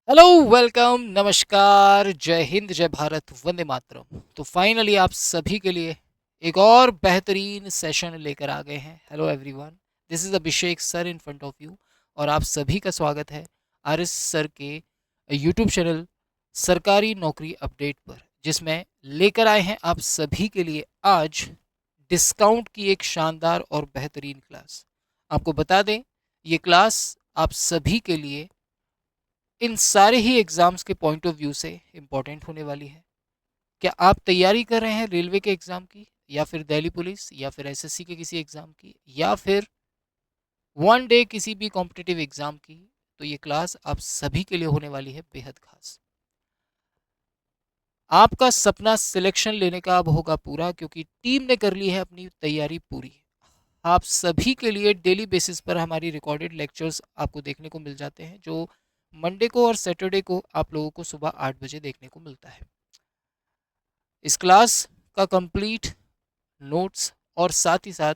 Hello, welcome, नमस्कार, जय हिंद, जय भारत, वंदे मातरम। तो फाइनली आप सभी के लिए एक और बेहतरीन सेशन लेकर आ गए हैं। Hello everyone, this is Abhishek sir in front of you और आप सभी का स्वागत है आर एस सर के यूट्यूब चैनल सरकारी नौकरी अपडेट पर, जिसमें लेकर आए हैं आप सभी के लिए आज डिस्काउंट की एक शानदार और बेहतरीन क्लास। आपको बता दें, ये क्लास आप सभी के लिए इन सारे ही एग्ज़ाम्स के पॉइंट ऑफ व्यू से इम्पॉर्टेंट होने वाली है। क्या आप तैयारी कर रहे हैं रेलवे के एग्ज़ाम की, या फिर दिल्ली पुलिस, या फिर एसएससी के किसी एग्ज़ाम की, या फिर वन डे किसी भी कॉम्पिटिटिव एग्ज़ाम की, तो ये क्लास आप सभी के लिए होने वाली है बेहद खास। आपका सपना सिलेक्शन लेने का अब होगा पूरा, क्योंकि टीम ने कर ली है अपनी तैयारी पूरी। आप सभी के लिए डेली बेसिस पर हमारी रिकॉर्डेड लेक्चर्स आपको देखने को मिल जाते हैं, जो मंडे को और सैटरडे को आप लोगों को सुबह 8 बजे देखने को मिलता है। इस क्लास का कंप्लीट नोट्स और साथ ही साथ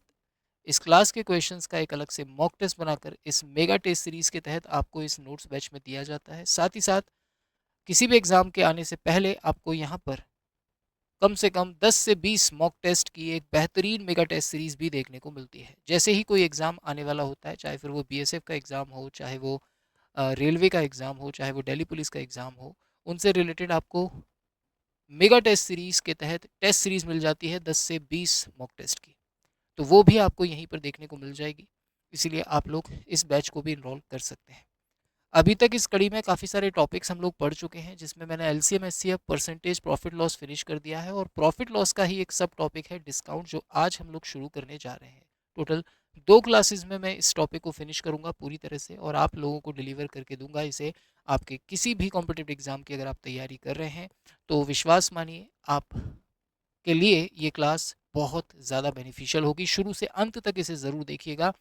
इस क्लास के क्वेश्चंस का एक अलग से मॉक टेस्ट बनाकर इस मेगा टेस्ट सीरीज के तहत आपको इस नोट्स बैच में दिया जाता है। साथ ही साथ किसी भी एग्ज़ाम के आने से पहले आपको यहाँ पर कम से कम 10 से 20 मॉक टेस्ट की एक बेहतरीन मेगा टेस्ट सीरीज भी देखने को मिलती है। जैसे ही कोई एग्ज़ाम आने वाला होता है, चाहे फिर वो बीएसएफ का एग्ज़ाम हो, चाहे वो रेलवे का एग्ज़ाम हो, चाहे वो दिल्ली पुलिस का एग्ज़ाम हो, उनसे रिलेटेड आपको मेगा टेस्ट सीरीज़ के तहत टेस्ट सीरीज़ मिल जाती है 10 से 20 मॉक टेस्ट की। तो वो भी आपको यहीं पर देखने को मिल जाएगी। इसीलिए आप लोग इस बैच को भी इनरोल कर सकते हैं। अभी तक इस कड़ी में काफ़ी सारे टॉपिक्स हम लोग पढ़ चुके हैं, जिसमें मैंने LCM HCF percentage profit loss finish कर दिया है, और प्रॉफिट लॉस का ही एक सब टॉपिक है डिस्काउंट, जो आज हम लोग शुरू करने जा रहे हैं। टोटल 2 क्लासेस में मैं इस टॉपिक को फिनिश करूंगा पूरी तरह से, और आप लोगों को डिलीवर करके दूंगा इसे। आपके किसी भी कॉम्पिटिटिव एग्जाम की अगर आप तैयारी कर रहे हैं, तो विश्वास मानिए आप के लिए ये क्लास बहुत ज़्यादा बेनिफिशियल होगी। शुरू से अंत तक इसे ज़रूर देखिएगा।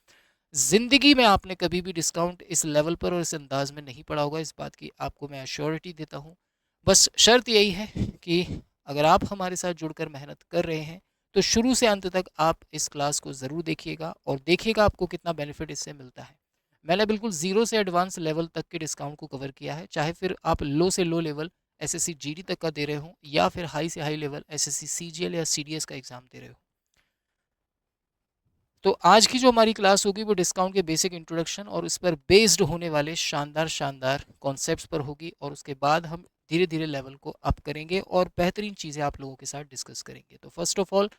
ज़िंदगी में आपने कभी भी डिस्काउंट इस लेवल पर और इस अंदाज में नहीं पड़ा होगा, इस बात की आपको मैं एश्योरिटी देता हूँ। बस शर्त यही है कि अगर आप हमारे साथ जुड़कर मेहनत कर रहे हैं, तो शुरू से अंत तक आप इस क्लास को ज़रूर देखिएगा और देखिएगा आपको कितना बेनिफिट इससे मिलता है। मैंने बिल्कुल ज़ीरो से एडवांस लेवल तक के डिस्काउंट को कवर किया है, चाहे फिर आप लो से लो लेवल एसएससी जीडी तक का दे रहे हो, या फिर हाई से हाई लेवल एसएससी सीजीएल या सीडीएस का एग्ज़ाम दे रहे हो। तो आज की जो हमारी क्लास होगी वो डिस्काउंट के बेसिक इंट्रोडक्शन और इस पर बेस्ड होने वाले शानदार शानदार कॉन्सेप्ट्स पर होगी, और उसके बाद हम धीरे धीरे लेवल को अप करेंगे और बेहतरीन चीज़ें आप लोगों के साथ डिस्कस करेंगे। तो फर्स्ट ऑफ ऑल,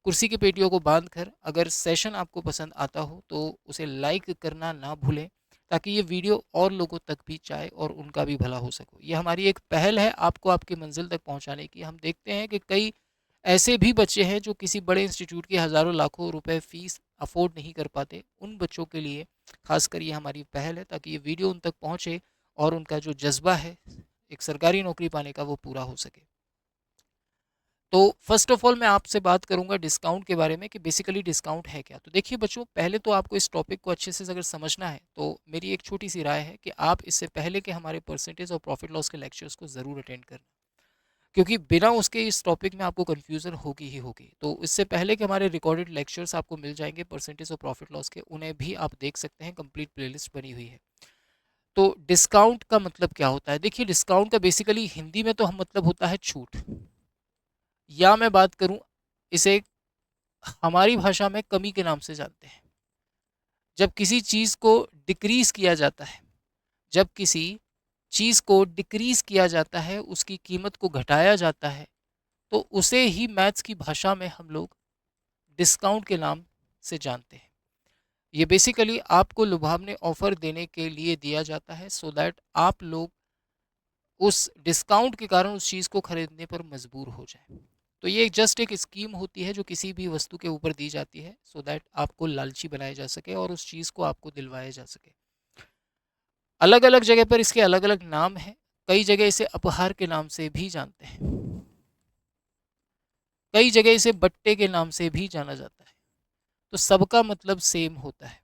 कुर्सी के पेटियों को बांध कर अगर सेशन आपको पसंद आता हो तो उसे लाइक करना ना भूलें, ताकि ये वीडियो और लोगों तक भी जाए और उनका भी भला हो सको। ये हमारी एक पहल है आपको आपकी मंजिल तक पहुंचाने की। हम देखते हैं कि कई ऐसे भी बच्चे हैं जो किसी बड़े इंस्टीट्यूट की हज़ारों लाखों रुपए फ़ीस अफोर्ड नहीं कर पाते। उन बच्चों के लिए खासकर ये हमारी पहल है, ताकि ये वीडियो उन तक पहुँचे और उनका जो जज्बा है एक सरकारी नौकरी पाने का वो पूरा हो सके। तो फर्स्ट ऑफ ऑल मैं आपसे बात करूंगा डिस्काउंट के बारे में कि बेसिकली डिस्काउंट है क्या। तो देखिए बच्चों, पहले तो आपको इस टॉपिक को अच्छे से अगर समझना है, तो मेरी एक छोटी सी राय है कि आप इससे पहले के हमारे परसेंटेज और प्रॉफिट लॉस के लेक्चर्स को ज़रूर अटेंड करना, क्योंकि बिना उसके इस टॉपिक में आपको कन्फ्यूज़न होगी ही होगी। तो इससे पहले कि हमारे रिकॉर्डेड लेक्चर्स आपको मिल जाएंगे परसेंटेज और प्रॉफिट लॉस के, उन्हें भी आप देख सकते हैं, कंप्लीट प्लेलिस्ट बनी हुई है। तो डिस्काउंट का मतलब क्या होता है? देखिए, डिस्काउंट का बेसिकली हिंदी में तो हम मतलब होता है छूट, या मैं बात करूं इसे हमारी भाषा में कमी के नाम से जानते हैं। जब किसी चीज़ को डिक्रीज़ किया जाता है, जब किसी चीज़ को डिक्रीज़ किया जाता है, उसकी कीमत को घटाया जाता है, तो उसे ही मैथ्स की भाषा में हम लोग डिस्काउंट के नाम से जानते हैं। ये बेसिकली आपको लुभावने ऑफर देने के लिए दिया जाता है, सो दैट आप लोग उस डिस्काउंट के कारण उस चीज़ को खरीदने पर मजबूर हो जाए। तो ये जस्ट एक स्कीम होती है जो किसी भी वस्तु के ऊपर दी जाती है, सो दैट आपको लालची बनाया जा सके और उस चीज़ को आपको दिलवाया जा सके। अलग अलग जगह पर इसके अलग अलग नाम हैं। कई जगह इसे उपहार के नाम से भी जानते हैं, कई जगह इसे बट्टे के नाम से भी जाना जाता है। तो सबका मतलब सेम होता है।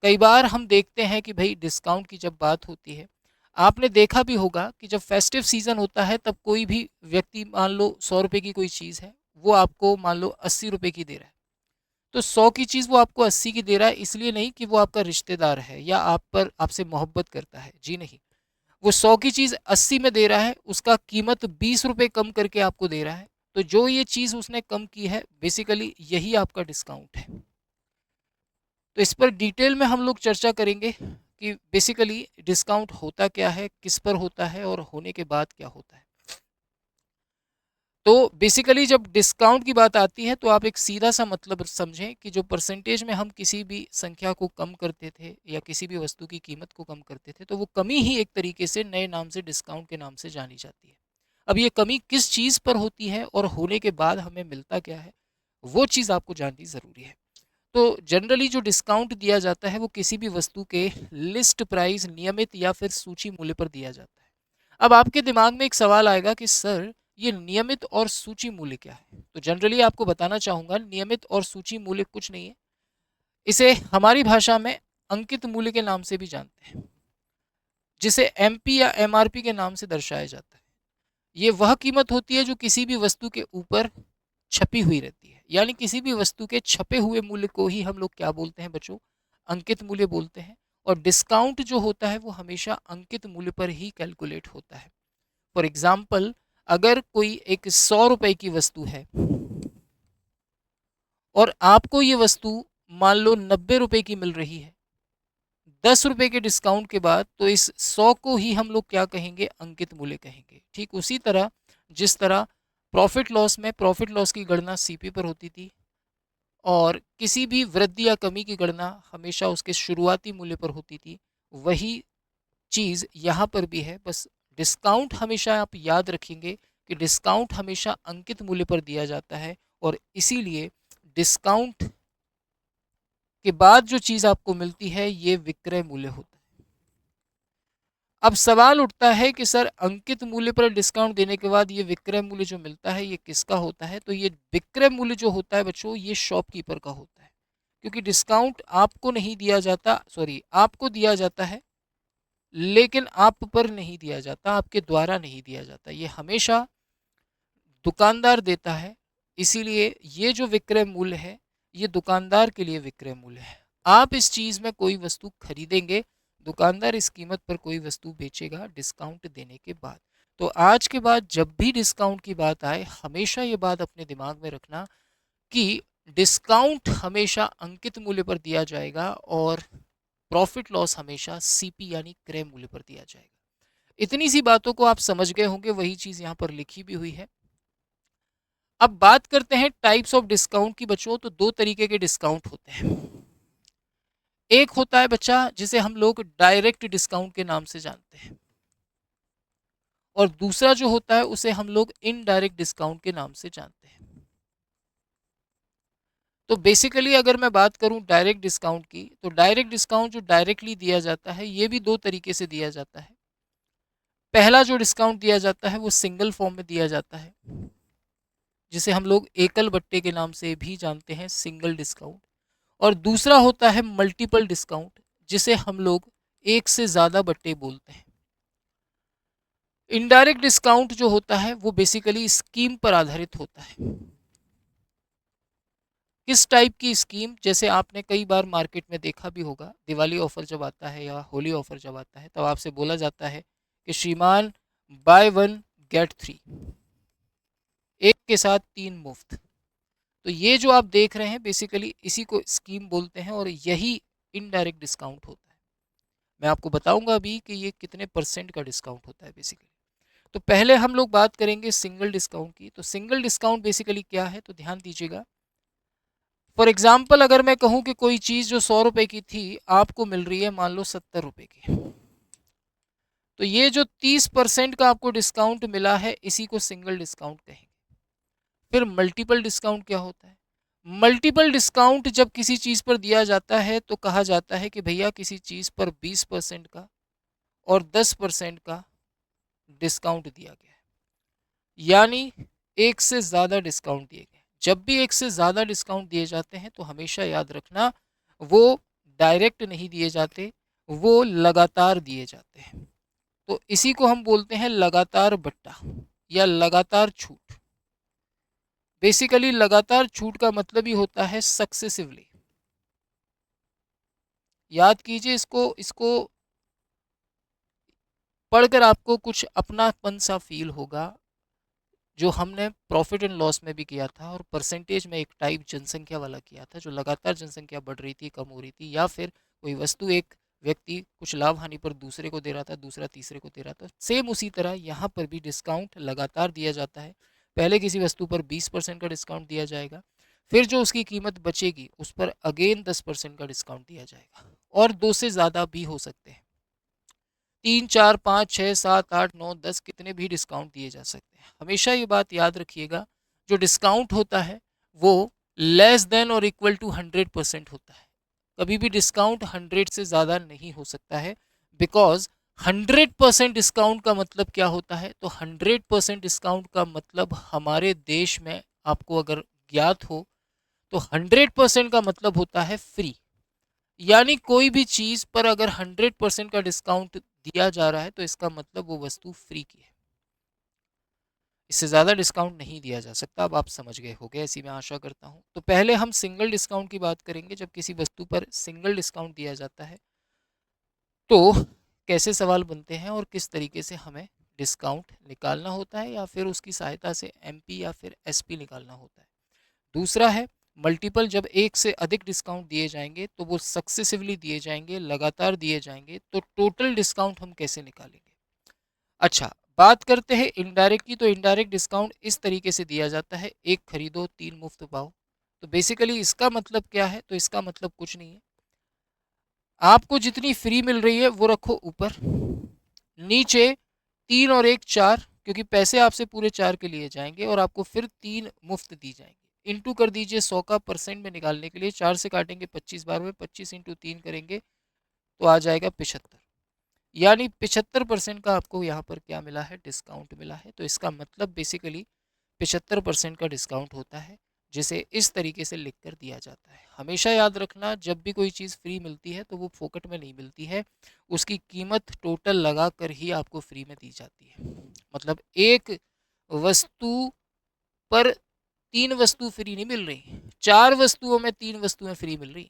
कई बार हम देखते हैं कि भाई डिस्काउंट की जब बात होती है, आपने देखा भी होगा कि जब फेस्टिव सीज़न होता है, तब कोई भी व्यक्ति मान लो 100 रुपये की कोई चीज़ है, वो आपको मान लो 80 रुपये की दे रहा है। तो 100 की चीज़ वो आपको 80 की दे रहा है, इसलिए नहीं कि वो आपका रिश्तेदार है या आप पर आपसे मोहब्बत करता है, जी नहीं। वो 100 की चीज़ 80 में दे रहा है, उसका कीमत 20 रुपये कम करके आपको दे रहा है, तो जो ये चीज़ उसने कम की है बेसिकली यही आपका डिस्काउंट है। तो इस पर डिटेल में हम लोग चर्चा करेंगे कि बेसिकली डिस्काउंट होता क्या है, किस पर होता है और होने के बाद क्या होता है। तो बेसिकली जब डिस्काउंट की बात आती है तो आप एक सीधा सा मतलब समझें कि जो परसेंटेज में हम किसी भी संख्या को कम करते थे या किसी भी वस्तु की कीमत को कम करते थे, तो वो कमी ही एक तरीके से नए नाम से डिस्काउंट के नाम से जानी जाती है। अब ये कमी किस चीज़ पर होती है और होने के बाद हमें मिलता क्या है, वो चीज़ आपको जाननी ज़रूरी है। तो जनरली जो डिस्काउंट दिया जाता है वो किसी भी वस्तु के लिस्ट प्राइस, नियमित या फिर सूची मूल्य पर दिया जाता है। अब आपके दिमाग में एक सवाल आएगा कि सर ये नियमित और सूची मूल्य क्या है। तो जनरली आपको बताना चाहूँगा, नियमित और सूची मूल्य कुछ नहीं है, इसे हमारी भाषा में अंकित मूल्य के नाम से भी जानते हैं, जिसे एमपी या एमआरपी के नाम से दर्शाया जाता है। ये वह कीमत होती है जो किसी भी वस्तु के ऊपर छपी हुई रहती है, यानी किसी भी वस्तु के छपे हुए मूल्य को ही हम लोग क्या बोलते हैं बच्चों, अंकित मूल्य बोलते हैं। और डिस्काउंट जो होता है वो हमेशा अंकित मूल्य पर ही कैलकुलेट होता है। फॉर एग्जाम्पल, अगर कोई एक 100 रुपए की वस्तु है और आपको ये वस्तु मान लो 90 रुपए की मिल रही है, 10 रुपए के डिस्काउंट के बाद, तो इस 100 को ही हम लोग क्या कहेंगे, अंकित मूल्य कहेंगे। ठीक उसी तरह जिस तरह प्रॉफिट लॉस में प्रॉफिट लॉस की गणना सीपी पर होती थी और किसी भी वृद्धि या कमी की गणना हमेशा उसके शुरुआती मूल्य पर होती थी, वही चीज़ यहाँ पर भी है। बस डिस्काउंट हमेशा आप याद रखेंगे कि डिस्काउंट हमेशा अंकित मूल्य पर दिया जाता है और इसीलिए डिस्काउंट के बाद जो चीज़ आपको मिलती है ये विक्रय मूल्य होता है। अब सवाल उठता है कि सर अंकित मूल्य पर डिस्काउंट देने के बाद ये विक्रय मूल्य जो मिलता है ये किसका होता है। तो ये विक्रय मूल्य जो होता है बच्चों, ये शॉपकीपर का होता है, क्योंकि डिस्काउंट आपको नहीं दिया जाता, सॉरी आपको दिया जाता है लेकिन आप पर नहीं दिया जाता, आपके द्वारा नहीं दिया जाता, ये हमेशा दुकानदार देता है। इसीलिए ये जो विक्रय मूल्य है ये दुकानदार के लिए विक्रय मूल्य है। आप इस चीज़ में कोई वस्तु खरीदेंगे, दुकानदार इस कीमत पर कोई वस्तु बेचेगा डिस्काउंट देने के बाद। तो आज के बाद जब भी डिस्काउंट की बात आए, हमेशा ये बात अपने दिमाग में रखना कि डिस्काउंट हमेशा अंकित मूल्य पर दिया जाएगा और प्रॉफिट लॉस हमेशा सीपी यानी क्रय मूल्य पर दिया जाएगा। इतनी सी बातों को आप समझ गए होंगे, वही चीज़ यहाँ पर लिखी भी हुई है। अब बात करते हैं टाइप्स ऑफ डिस्काउंट की बच्चों। तो दो तरीके के डिस्काउंट होते हैं। एक होता है बच्चा जिसे हम लोग डायरेक्ट डिस्काउंट के नाम से जानते हैं और दूसरा जो होता है उसे हम लोग इनडायरेक्ट डिस्काउंट के नाम से जानते हैं। तो बेसिकली अगर मैं बात करूं डायरेक्ट डिस्काउंट की, तो डायरेक्ट डिस्काउंट जो डायरेक्टली दिया जाता है ये भी दो तरीके से दिया जाता है। पहला जो डिस्काउंट दिया जाता है वो सिंगल फॉर्म में दिया जाता है, जिसे हम लोग एकल बट्टे के नाम से भी जानते हैं, सिंगल डिस्काउंट। और दूसरा होता है मल्टीपल डिस्काउंट, जिसे हम लोग एक से ज़्यादा बट्टे बोलते हैं। इनडायरेक्ट डिस्काउंट जो होता है वो बेसिकली स्कीम पर आधारित होता है। किस टाइप की स्कीम, जैसे आपने कई बार मार्केट में देखा भी होगा, दिवाली ऑफर जब आता है या होली ऑफर जब आता है तब आपसे बोला जाता है कि श्रीमान बाय वन गेट थ्री, एक के साथ तीन मुफ्त। तो ये जो आप देख रहे हैं बेसिकली इसी को स्कीम बोलते हैं और यही इनडायरेक्ट डिस्काउंट होता है। मैं आपको बताऊंगा अभी कि ये कितने परसेंट का डिस्काउंट होता है बेसिकली। तो पहले हम लोग बात करेंगे सिंगल डिस्काउंट की। तो सिंगल डिस्काउंट बेसिकली क्या है, तो ध्यान दीजिएगा। फॉर एग्जाम्पल अगर मैं कहूँ कि कोई चीज़ जो 100 रुपए की थी आपको मिल रही है मान लो 70 रुपए की, तो ये जो 30% का आपको डिस्काउंट मिला है इसी को सिंगल डिस्काउंट कहेंगे। फिर मल्टीपल डिस्काउंट क्या होता है? मल्टीपल डिस्काउंट जब किसी चीज़ पर दिया जाता है तो कहा जाता है कि भैया किसी चीज़ पर 20% का और 10% का डिस्काउंट दिया गया है, यानी एक से ज़्यादा डिस्काउंट दिए गए। जब भी एक से ज़्यादा डिस्काउंट दिए जाते हैं तो हमेशा याद रखना वो डायरेक्ट नहीं दिए जाते, वो लगातार दिए जाते हैं। तो इसी को हम बोलते हैं लगातार बट्टा या लगातार छूट। बेसिकली लगातार छूट का मतलब ही होता है सक्सेसिवली। याद कीजिए इसको इसको पढ़कर आपको कुछ अपनापन सा फील होगा, जो हमने प्रॉफिट एंड लॉस में भी किया था और परसेंटेज में एक टाइप जनसंख्या वाला किया था, जो लगातार जनसंख्या बढ़ रही थी, कम हो रही थी, या फिर कोई वस्तु एक व्यक्ति कुछ लाभ हानि पर दूसरे को दे रहा था, दूसरा तीसरे को दे रहा था। सेम उसी तरह यहाँ पर भी डिस्काउंट लगातार दिया जाता है। पहले किसी वस्तु पर 20% का डिस्काउंट दिया जाएगा, फिर जो उसकी कीमत बचेगी उस पर अगेन 10% का डिस्काउंट दिया जाएगा, और दो से ज़्यादा भी हो सकते हैं। 3, 4, 5, 6, 7, 8, 9, 10 कितने भी डिस्काउंट दिए जा सकते हैं। हमेशा ये बात याद रखिएगा, जो डिस्काउंट होता है वो लेस देन और इक्वल टू 100% होता है। कभी भी डिस्काउंट 100 से ज़्यादा नहीं हो सकता है, बिकॉज 100% डिस्काउंट का मतलब क्या होता है? तो 100% डिस्काउंट का मतलब हमारे देश में, आपको अगर ज्ञात हो, तो 100% का मतलब होता है फ्री। यानी कोई भी चीज पर अगर 100% का डिस्काउंट दिया जा रहा है तो इसका मतलब वो वस्तु फ्री की है। इससे ज़्यादा डिस्काउंट नहीं दिया जा सकता। अब आप समझ गए होंगे, ऐसी मैं आशा करता हूँ। तो पहले हम सिंगल डिस्काउंट की बात करेंगे। जब किसी वस्तु पर सिंगल डिस्काउंट दिया जाता है तो कैसे सवाल बनते हैं और किस तरीके से हमें डिस्काउंट निकालना होता है, या फिर उसकी सहायता से एमपी या फिर एसपी निकालना होता है। दूसरा है मल्टीपल। जब एक से अधिक डिस्काउंट दिए जाएंगे तो वो सक्सेसिवली दिए जाएंगे, लगातार दिए जाएंगे, तो टोटल डिस्काउंट हम कैसे निकालेंगे। अच्छा, बात करते हैं इनडायरेक्ट की। तो इनडायरेक्ट डिस्काउंट इस तरीके से दिया जाता है, एक खरीदो तीन मुफ्त पाओ। तो बेसिकली इसका मतलब क्या है? तो इसका मतलब कुछ नहीं है, आपको जितनी फ्री मिल रही है वो रखो ऊपर, नीचे तीन और एक चार, क्योंकि पैसे आपसे पूरे चार के लिए जाएंगे और आपको फिर तीन मुफ्त दी जाएंगे। इंटू कर दीजिए 100 का परसेंट में निकालने के लिए, चार से काटेंगे 25 बार में, 25 इंटू तीन करेंगे तो आ जाएगा 75। यानी 75% का आपको यहाँ पर क्या मिला है? डिस्काउंट मिला है। तो इसका मतलब बेसिकली 75% का डिस्काउंट होता है, जिसे इस तरीके से लिख कर दिया जाता है। हमेशा याद रखना, जब भी कोई चीज़ फ्री मिलती है तो वो फोकट में नहीं मिलती है, उसकी कीमत टोटल लगा कर ही आपको फ्री में दी जाती है। मतलब एक वस्तु पर तीन वस्तु फ्री नहीं मिल रही, चार वस्तुओं में तीन वस्तुएं फ्री मिल रही।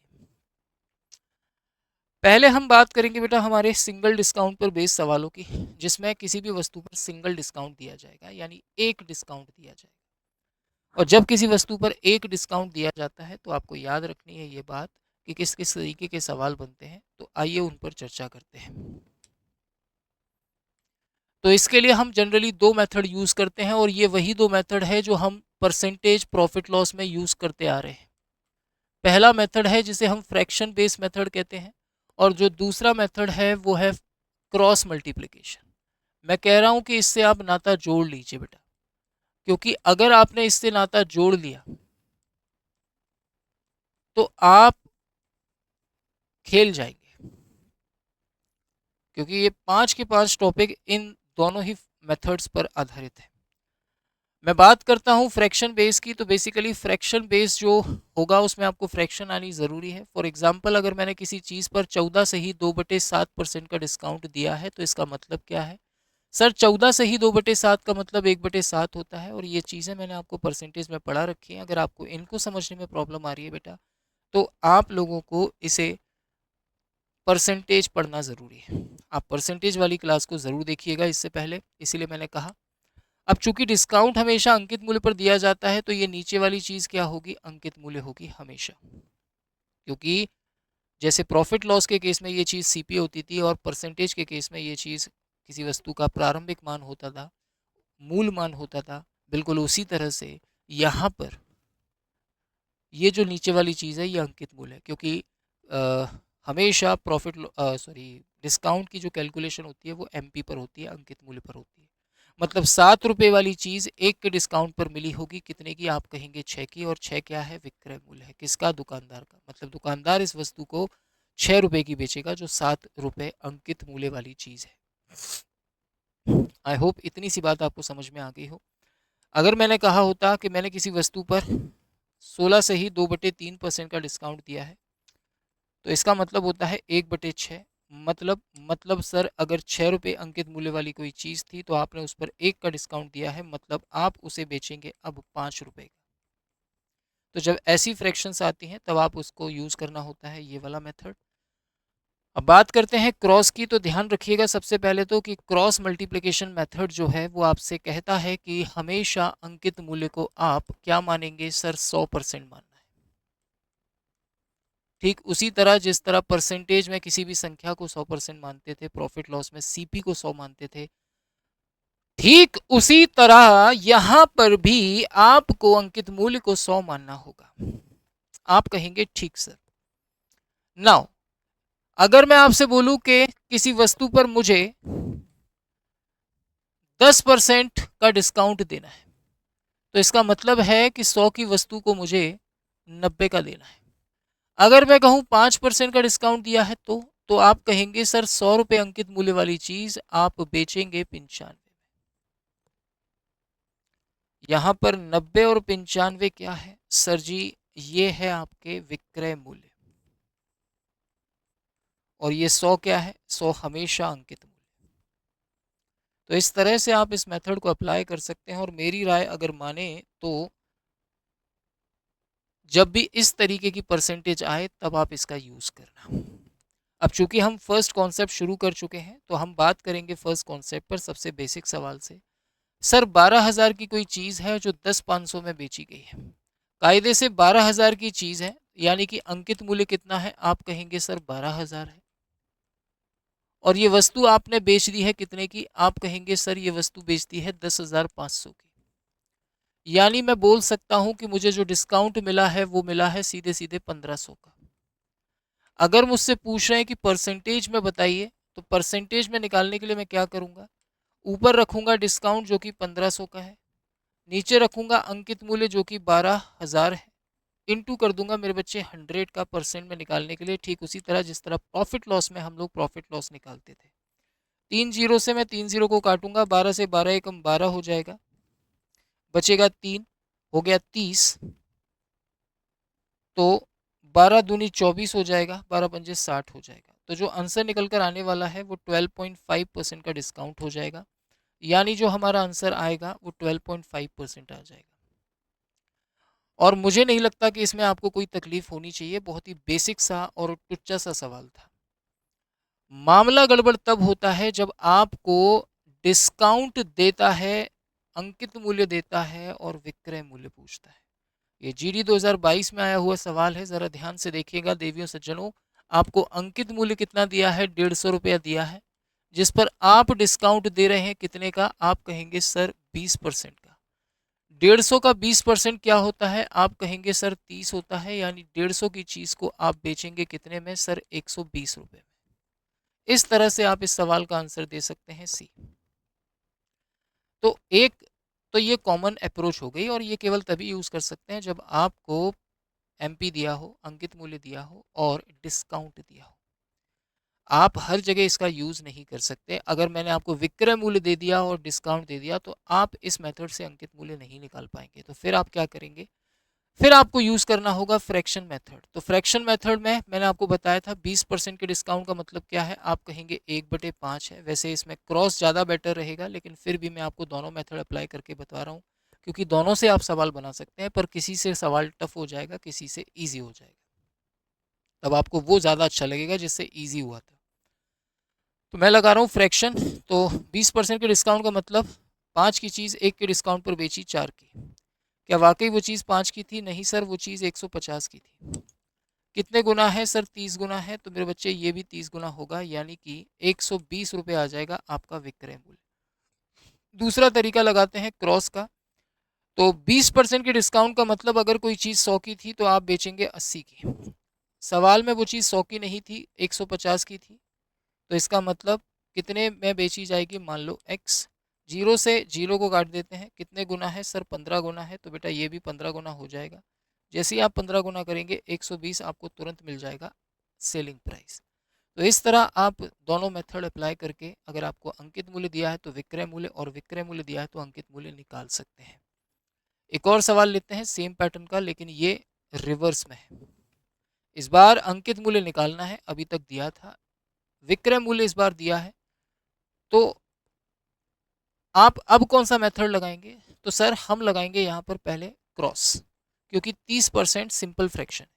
पहले हम बात करेंगे बेटा हमारे सिंगल डिस्काउंट पर बेस्ड सवालों की, जिसमें किसी भी वस्तु पर सिंगल डिस्काउंट दिया जाएगा, यानी एक डिस्काउंट दिया जाएगा। और जब किसी वस्तु पर एक डिस्काउंट दिया जाता है तो आपको याद रखनी है ये बात कि किस किस तरीके के सवाल बनते हैं। तो आइए उन पर चर्चा करते हैं। तो इसके लिए हम जनरली दो मेथड यूज़ करते हैं, और ये वही दो मेथड है जो हम परसेंटेज प्रॉफिट लॉस में यूज़ करते आ रहे हैं। पहला मेथड है जिसे हम फ्रैक्शन बेस्ड मेथड कहते हैं, और जो दूसरा मेथड है वो है क्रॉस मल्टीप्लिकेशन। मैं कह रहा हूँ कि इससे आप नाता जोड़ लीजिए बेटा, क्योंकि अगर आपने इससे नाता जोड़ लिया तो आप खेल जाएंगे, क्योंकि ये पांच के पांच टॉपिक इन दोनों ही मेथड्स पर आधारित है। मैं बात करता हूँ फ्रैक्शन बेस की। तो बेसिकली फ्रैक्शन बेस जो होगा उसमें आपको फ्रैक्शन आनी ज़रूरी है। फॉर एग्जांपल, अगर मैंने किसी चीज़ पर 14 से ही 2/7% का डिस्काउंट दिया है तो इसका मतलब क्या है? सर 14 से ही 2/7 का मतलब 1/7 होता है, और ये चीज़ें मैंने आपको परसेंटेज में पढ़ा रखी हैं। अगर आपको इनको समझने में प्रॉब्लम आ रही है बेटा, तो आप लोगों को इसे परसेंटेज पढ़ना ज़रूरी है। आप परसेंटेज वाली क्लास को ज़रूर देखिएगा इससे पहले, इसीलिए मैंने कहा। अब चूंकि डिस्काउंट हमेशा अंकित मूल्य पर दिया जाता है तो ये नीचे वाली चीज़ क्या होगी? अंकित मूल्य होगी हमेशा। क्योंकि जैसे प्रॉफिट लॉस के केस में ये चीज़ सीपी होती थी, और परसेंटेज के केस में ये चीज़ किसी वस्तु का प्रारंभिक मान होता था, मूल मान होता था, बिल्कुल उसी तरह से यहाँ पर ये जो नीचे वाली चीज़ है ये अंकित मूल्य है। क्योंकि अ, हमेशा प्रॉफिट सॉरी डिस्काउंट की जो कैलकुलेशन होती है वो एमपी पर होती है, अंकित मूल्य पर होती है। मतलब 7 रुपये वाली चीज़ एक के डिस्काउंट पर मिली होगी कितने की? आप कहेंगे 6 की। और 6 क्या है? विक्रय मूल्य है। किसका? दुकानदार का। मतलब दुकानदार इस वस्तु को 6 रुपये की बेचेगा, जो 7 रुपये अंकित मूल्य वाली चीज़ है। आई होप इतनी सी बात आपको समझ में आ गई हो। अगर मैंने कहा होता कि मैंने किसी वस्तु पर 16 से ही 2/3% का डिस्काउंट दिया है, तो इसका मतलब होता है 1/6। मतलब सर अगर 6 रुपये अंकित मूल्य वाली कोई चीज़ थी तो आपने उस पर एक का डिस्काउंट दिया है, मतलब आप उसे बेचेंगे अब 5 रुपये का। तो जब ऐसी फ्रैक्शंस आती हैं तब आप उसको यूज़ करना होता है ये वाला मेथड। अब बात करते हैं क्रॉस की। तो ध्यान रखिएगा सबसे पहले तो कि क्रॉस मल्टीप्लिकेशन मेथड जो है वो आपसे कहता है कि हमेशा अंकित मूल्य को आप क्या मानेंगे सर, 100% मानना है। ठीक उसी तरह जिस तरह परसेंटेज में किसी भी संख्या को 100% मानते थे, प्रॉफिट लॉस में सीपी को 100 मानते थे, ठीक उसी तरह यहां पर भी आपको अंकित मूल्य को 100 मानना होगा। आप कहेंगे ठीक सर। नाउ अगर मैं आपसे बोलूं कि किसी वस्तु पर मुझे 10% का डिस्काउंट देना है, तो इसका मतलब है कि 100 की वस्तु को मुझे 90 का देना है। अगर मैं कहूं 5% का डिस्काउंट दिया है तो आप कहेंगे सर 100 रुपए अंकित मूल्य वाली चीज आप बेचेंगे 95। यहां पर 90 और 95 क्या है सर जी, ये है आपके विक्रय मूल्य, और ये 100 क्या है, 100 हमेशा अंकित मूल्य। तो इस तरह से आप इस मेथड को अप्लाई कर सकते हैं, और मेरी राय अगर माने तो जब भी इस तरीके की परसेंटेज आए तब आप इसका यूज करना। अब चूंकि हम फर्स्ट कॉन्सेप्ट शुरू कर चुके हैं तो हम बात करेंगे फर्स्ट कॉन्सेप्ट पर, सबसे बेसिक सवाल से। सर 12,000 की कोई चीज है जो 10,500 में बेची गई है, कायदे से 12,000 की चीज है, यानी कि अंकित मूल्य कितना है, आप कहेंगे सर 12,000 है। और ये वस्तु आपने बेच दी है कितने की, आप कहेंगे सर ये वस्तु बेचती है 10,500 की। यानी मैं बोल सकता हूं कि मुझे जो डिस्काउंट मिला है वो मिला है सीधे सीधे 1,500 का। अगर मुझसे पूछ रहे हैं कि परसेंटेज में बताइए, तो परसेंटेज में निकालने के लिए मैं क्या करूंगा, ऊपर रखूंगा डिस्काउंट जो कि 1,500 का है, नीचे रखूंगा अंकित मूल्य जो कि 12,000 है, इनटू कर दूंगा मेरे बच्चे 100 का परसेंट में निकालने के लिए। ठीक उसी तरह जिस तरह प्रॉफिट लॉस में हम लोग प्रॉफिट लॉस निकालते थे, 3 जीरो से मैं 3 जीरो को काटूंगा, 12 से 12 एकम 12 हो जाएगा, बचेगा 3, हो गया 30। तो 12 दूनी 24 हो जाएगा, 12 पंजे 60 हो जाएगा। तो जो आंसर निकल कर आने वाला है वो 12.5% का डिस्काउंट हो जाएगा, यानी जो हमारा आंसर आएगा वो 12.5% आ जाएगा। और मुझे नहीं लगता कि इसमें आपको कोई तकलीफ होनी चाहिए, बहुत ही बेसिक सा और टुच्चा सा सवाल था। मामला गड़बड़ तब होता है जब आपको डिस्काउंट देता है, अंकित मूल्य देता है और विक्रय मूल्य पूछता है। ये जीडी 2022 में आया हुआ सवाल है, जरा ध्यान से देखिएगा देवियों सज्जनों। आपको अंकित मूल्य कितना दिया है, 150 रुपया दिया है, जिस पर आप डिस्काउंट दे रहे हैं कितने का, आप कहेंगे सर 20% का। 150 का 20% क्या होता है, आप कहेंगे सर 30 होता है, यानी 150 की चीज को आप बेचेंगे कितने में सर, 120 रुपए में। इस तरह से आप इस सवाल का आंसर दे सकते हैं सी। तो एक तो ये कॉमन अप्रोच हो गई, और ये केवल तभी यूज कर सकते हैं जब आपको एमपी दिया हो, अंकित मूल्य दिया हो और डिस्काउंट दिया हो। आप हर जगह इसका यूज नहीं कर सकते। अगर मैंने आपको विक्रय मूल्य दे दिया और डिस्काउंट दे दिया तो आप इस मेथड से अंकित मूल्य नहीं निकाल पाएंगे। तो फिर आप क्या करेंगे, फिर आपको यूज करना होगा फ्रैक्शन मेथड। तो फ्रैक्शन मेथड में मैंने आपको बताया था 20% के डिस्काउंट का मतलब क्या है, आप कहेंगे 1/5 है। वैसे इसमें क्रॉस ज़्यादा बेटर रहेगा, लेकिन फिर भी मैं आपको दोनों मेथड अप्लाई करके बता रहा हूँ, क्योंकि दोनों से आप सवाल बना सकते हैं, पर किसी से सवाल टफ हो जाएगा, किसी से ईजी हो जाएगा, तब आपको वो ज़्यादा अच्छा लगेगा जिससे ईजी हुआ था। तो मैं लगा रहा हूँ फ्रैक्शन। तो 20% के डिस्काउंट का मतलब 5 की चीज़ 1 के डिस्काउंट पर बेची 4 की। क्या वाकई वो चीज़ 5 की थी, नहीं सर वो चीज़ 150 की थी। कितने गुना है सर, 30 गुना है, तो मेरे बच्चे ये भी 30 गुना होगा, यानी कि 120 रुपये आ जाएगा आपका विक्रय मूल्य। दूसरा तरीका लगाते हैं क्रॉस का। तो 20% के डिस्काउंट का मतलब अगर कोई चीज़ 100 की थी तो आप बेचेंगे 80 की। सवाल में वो चीज़ 100 की नहीं थी, 150 की थी, तो इसका मतलब कितने में बेची जाएगी, मान लो x। जीरो से जीरो को काट देते हैं, कितने गुना है सर, 15 गुना है, तो बेटा ये भी 15 गुना हो जाएगा। जैसे ही आप 15 गुना करेंगे 120 आपको तुरंत मिल जाएगा सेलिंग प्राइस। तो इस तरह आप दोनों मेथड अप्लाई करके अगर आपको अंकित मूल्य दिया है तो विक्रय मूल्य, और विक्रय मूल्य दिया है तो अंकित मूल्य निकाल सकते हैं। एक और सवाल लेते हैं सेम पैटर्न का, लेकिन ये रिवर्स में है। इस बार अंकित मूल्य निकालना है, अभी तक दिया था विक्रय मूल्य, इस बार दिया है। तो आप अब कौन सा मेथड लगाएंगे, तो सर हम लगाएंगे यहाँ पर पहले क्रॉस, क्योंकि 30% सिंपल फ्रैक्शन है।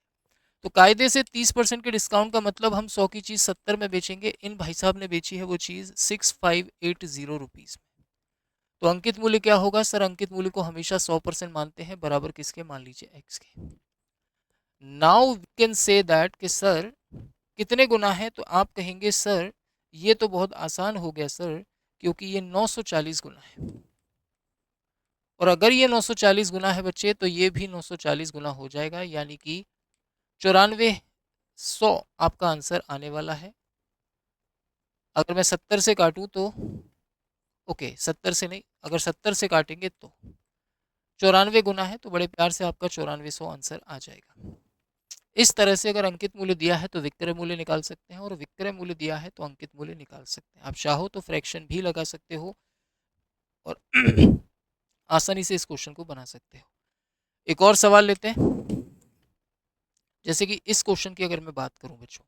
तो कायदे से 30% के डिस्काउंट का मतलब हम 100 की चीज़ 70 में बेचेंगे। इन भाई साहब ने बेची है वो चीज़ 6580 रुपीज़ में। तो अंकित मूल्य क्या होगा सर? अंकित मूल्य को हमेशा 100% मानते हैं, बराबर किसके? मान लीजिए एक्स के। Now we can say that कि सर कितने गुना है? तो आप कहेंगे सर ये तो बहुत आसान हो गया सर, क्योंकि ये 940 गुना है। और अगर ये 940 गुना है बच्चे, तो ये भी 940 गुना हो जाएगा, यानी कि 9400 आपका आंसर आने वाला है। अगर मैं 70 से काटूं तो ओके, 70 से नहीं, अगर 70 से काटेंगे तो 94 गुना है, तो बड़े प्यार से आपका 9400 आंसर आ जाएगा। इस तरह से अगर अंकित मूल्य दिया है तो विक्रय मूल्य निकाल सकते हैं, और विक्रय मूल्य दिया है तो अंकित मूल्य निकाल सकते हैं। आप चाहो तो फ्रैक्शन भी लगा सकते हो और आसानी से इस क्वेश्चन को बना सकते हो। एक और सवाल लेते हैं। जैसे कि इस क्वेश्चन की अगर मैं बात करूं बच्चों,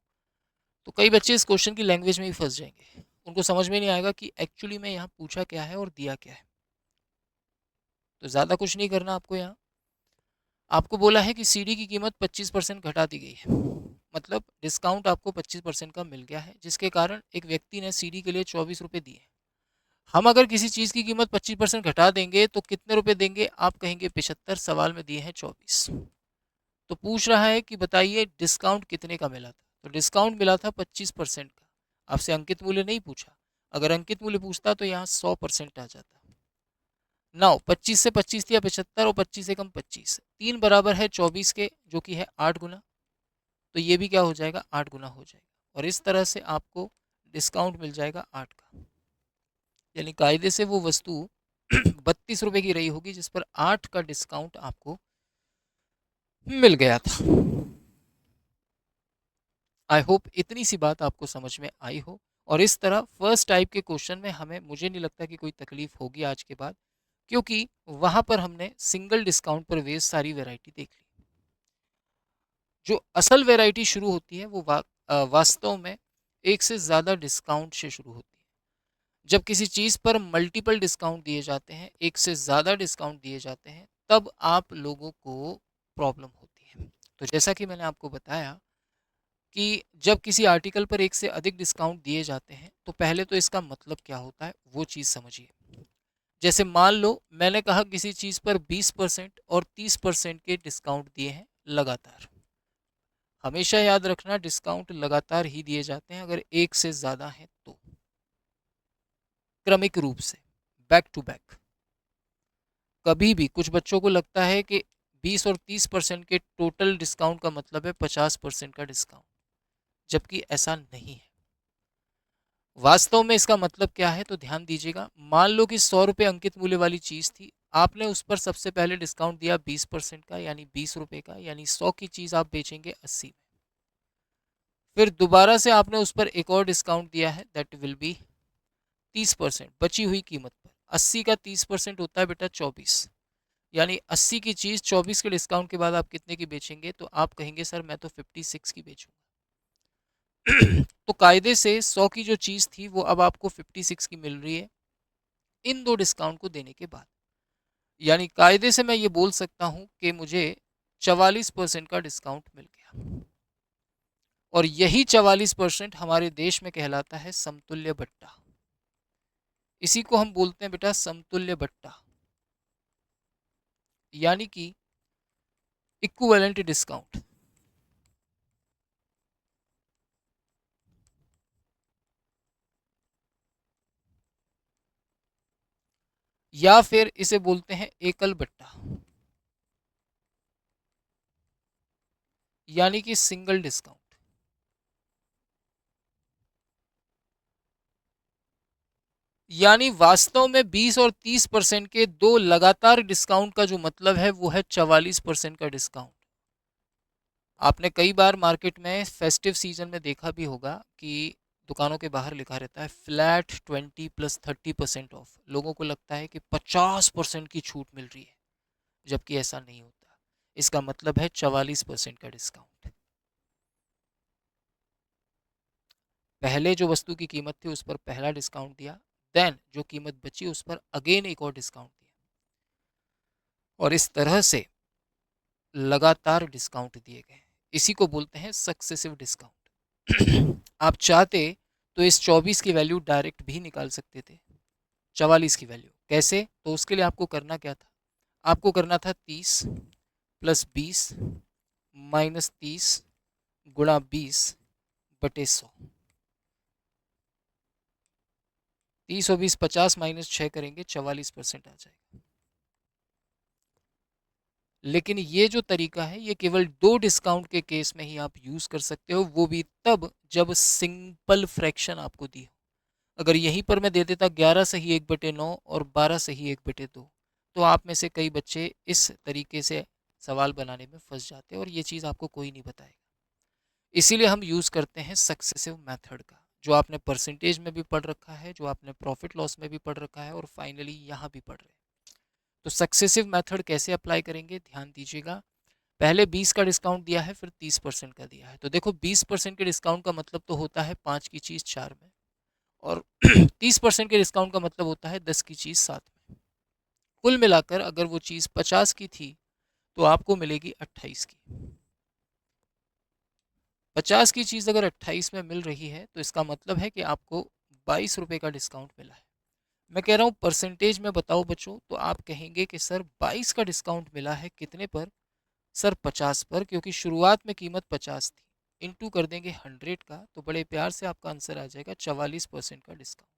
तो कई बच्चे इस क्वेश्चन की लैंग्वेज में ही फंस जाएंगे। उनको समझ में नहीं आएगा कि एक्चुअली में यहाँ पूछा क्या है और दिया क्या है। तो ज़्यादा कुछ नहीं करना आपको। यहाँ आपको बोला है कि सीडी की कीमत 25% घटा दी गई है, मतलब डिस्काउंट आपको 25% का मिल गया है, जिसके कारण एक व्यक्ति ने सीडी के लिए 24 रुपये दिए। हम अगर किसी चीज़ की कीमत 25% घटा देंगे तो कितने रुपए देंगे? आप कहेंगे 75, सवाल में दिए हैं 24। तो पूछ रहा है कि बताइए डिस्काउंट कितने का मिला था? तो डिस्काउंट मिला था 25% का। आपसे अंकित मूल्य नहीं पूछा। अगर अंकित मूल्य पूछता तो यहाँ 100% आ जाता। 25 से 25 दिया 75, और 25 से कम 25, 3 बराबर है 24 के, जो कि है 8 गुना। तो ये भी क्या हो जाएगा? 8 गुना हो जाएगा। और इस तरह से आपको डिस्काउंट मिल जाएगा 8 का। यानी कायदे से वो वस्तु 32 रुपए की रही होगी, जिस पर 8 का डिस्काउंट आपको मिल गया था। आई होप इतनी सी बात आपको समझ में आई हो। और इस तरह फर्स्ट टाइप के क्वेश्चन में हमें, मुझे नहीं लगता कि कोई तकलीफ होगी आज के बाद, क्योंकि वहां पर हमने सिंगल डिस्काउंट पर बेस्ड सारी वैरायटी देख ली। जो असल वैरायटी शुरू होती है वो वास्तव में एक से ज़्यादा डिस्काउंट से शुरू होती है। जब किसी चीज़ पर मल्टीपल डिस्काउंट दिए जाते हैं, एक से ज़्यादा डिस्काउंट दिए जाते हैं, तब आप लोगों को प्रॉब्लम होती है। तो जैसा कि मैंने आपको बताया कि जब किसी आर्टिकल पर एक से अधिक डिस्काउंट दिए जाते हैं, तो पहले तो इसका मतलब क्या होता है वो चीज़ समझिए। जैसे मान लो मैंने कहा किसी चीज़ पर 20% और 30% के डिस्काउंट दिए हैं लगातार। हमेशा याद रखना डिस्काउंट लगातार ही दिए जाते हैं अगर एक से ज़्यादा है तो, क्रमिक रूप से, बैक टू बैक। कभी भी कुछ बच्चों को लगता है कि 20 और 30% के टोटल डिस्काउंट का मतलब है 50% का डिस्काउंट, जबकि ऐसा नहीं है। वास्तव में इसका मतलब क्या है? तो ध्यान दीजिएगा। मान लो कि 100 रुपये अंकित मूल्य वाली चीज़ थी, आपने उस पर सबसे पहले डिस्काउंट दिया 20% का, यानी 20 रुपये का, यानी 100 की चीज़ आप बेचेंगे 80 में। फिर दोबारा से आपने उस पर एक और डिस्काउंट दिया है, दैट विल बी 30% बची हुई कीमत पर। 80 का 30% होता है बेटा 24, यानी 80 की चीज़ 24 के डिस्काउंट के बाद आप कितने की बेचेंगे? तो आप कहेंगे सर मैं तो 56 की बेचूंगा। तो कायदे से 100 की जो चीज़ थी वो अब आपको 56 की मिल रही है इन दो डिस्काउंट को देने के बाद। यानी कायदे से मैं ये बोल सकता हूं कि मुझे 44% का डिस्काउंट मिल गया। और यही 44% हमारे देश में कहलाता है समतुल्य बट्टा। इसी को हम बोलते हैं बेटा समतुल्य बट्टा, यानी कि इक्विवेलेंट डिस्काउंट। या फिर इसे बोलते हैं एकल बट्टा, यानी कि सिंगल डिस्काउंट। यानी वास्तव में 20 और 30% के दो लगातार डिस्काउंट का जो मतलब है वो है 44% का डिस्काउंट। आपने कई बार मार्केट में फेस्टिव सीजन में देखा भी होगा कि दुकानों के बाहर लिखा रहता है फ्लैट 20 + 30% ऑफ। लोगों को लगता है कि 50% की छूट मिल रही है, जबकि ऐसा नहीं होता। इसका मतलब है 44% का डिस्काउंट। पहले जो वस्तु की कीमत थी उस पर पहला डिस्काउंट दिया, देन जो कीमत बची उस पर अगेन एक और डिस्काउंट दिया, और इस तरह से लगातार डिस्काउंट दिए गए। इसी को बोलते हैं सक्सेसिव डिस्काउंट। आप चाहते तो इस 24 की वैल्यू डायरेक्ट भी निकाल सकते थे, 44 की वैल्यू। कैसे? तो उसके लिए आपको करना क्या था, आपको करना था 30 प्लस 20 माइनस 30 गुणा 20 बटे 100। 30 और 20 50 माइनस 6 करेंगे 44% आ जाएगा। लेकिन ये जो तरीका है ये केवल 2 डिस्काउंट के केस में ही आप यूज कर सकते हो, वो भी तब जब सिंपल फ्रैक्शन आपको दी हो। अगर यहीं पर मैं दे देता 11 सही 1/9 और 12 सही 1/2, तो आप में से कई बच्चे इस तरीके से सवाल बनाने में फंस जाते हैं और ये चीज़ आपको कोई नहीं बताएगा। इसीलिए हम यूज़ करते हैं सक्सेसिव मेथड का, जो आपने परसेंटेज में भी पढ़ रखा है, जो आपने प्रॉफिट लॉस में भी पढ़ रखा है और फाइनली यहाँ भी पढ़ रहे हैं। तो सक्सेसिव मेथड कैसे अप्लाई करेंगे, ध्यान दीजिएगा। पहले 20 का डिस्काउंट दिया है, फिर 30% का दिया है। तो देखो 20% के डिस्काउंट का मतलब तो होता है 5 की चीज़ 4 में, और 30% के डिस्काउंट का मतलब होता है 10 की चीज़ 7 में। कुल मिलाकर अगर वो चीज़ 50 की थी तो आपको मिलेगी 28 की। 50 की चीज़ अगर 28 में मिल रही है तो इसका मतलब है कि आपको 22 रुपये का डिस्काउंट मिला है। मैं कह रहा हूँ परसेंटेज में बताओ बच्चों, तो आप कहेंगे कि सर 22 का डिस्काउंट मिला है कितने पर? सर 50 पर, क्योंकि शुरुआत में कीमत 50 थी। इनटू कर देंगे 100 का, तो बड़े प्यार से आपका आंसर आ जाएगा 44% का डिस्काउंट।